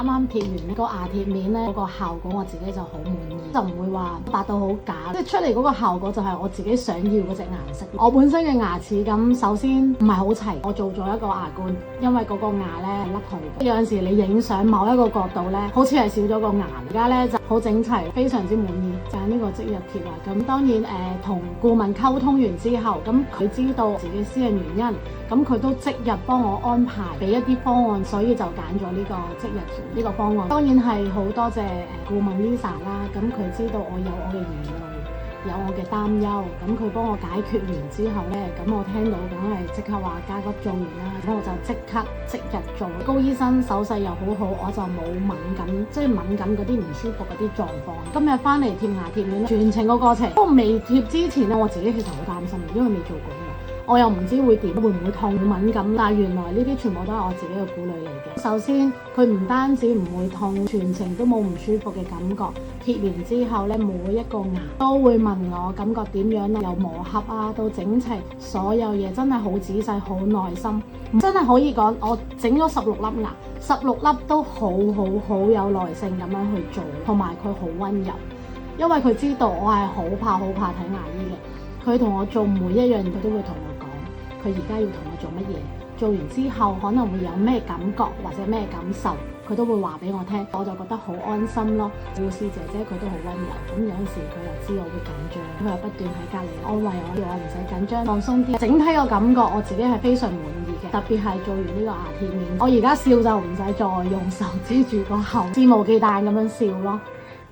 啱貼完個牙貼面咧，嗰個效果我自己就好滿意，就唔會話白到好假，即係出嚟嗰個效果就係我自己想要嗰隻顏色。我本身嘅牙齒咁，首先唔係好齊，我做咗一個牙冠，因為嗰個牙咧係甩佢，有陣時你影相某一個角度咧，好似係少咗個牙，而家咧就好整齊，非常之滿意。就係呢個即日貼啊，咁當然同顧問溝通完之後，咁佢知道自己私人原因，咁佢都即日幫我安排俾一啲方案，所以就揀咗呢個即日貼呢個方案。當然係好多謝顧問 Lisa 啦，咁佢知道我有我嘅疑慮，有我嘅擔憂，咁佢幫我解決完之後呢，咁我聽到梗係即刻話加急做完啦，咁我就即刻即日做。高醫生手勢又好好，我就冇敏感，即係敏感嗰啲唔舒服嗰啲狀況。今日翻嚟貼牙貼面，全程個過程，不過未貼之前呢，我自己其實好擔心，因為未做過。我又唔知會點，會唔會痛、會敏感，但係原來呢啲全部都係我自己嘅顧慮嚟嘅。首先，佢唔單止唔會痛，全程都冇唔舒服嘅感覺。貼完之後咧，每一個牙都會問我感覺點樣咧，由磨合啊到整齊，所有嘢真係好仔細、好耐心，真係可以講我整咗16粒牙，16粒都好有耐性咁樣去做，同埋佢好溫柔，因為佢知道我係好怕睇牙醫嘅，佢同我做每一樣佢都會同我講，佢而家要同我做乜嘢，做完之後可能會有咩感覺或者咩感受，佢都會話俾我聽，我就覺得好安心咯。護士姐姐佢都好溫柔，咁有陣時佢又知我會緊張，佢又不斷喺隔離安慰我，叫我唔使緊張，放鬆啲。整體個感覺我自己係非常滿意嘅，特別係做完呢個牙貼面，我而家笑就唔使再用手遮住個口，肆無忌憚咁樣笑咯。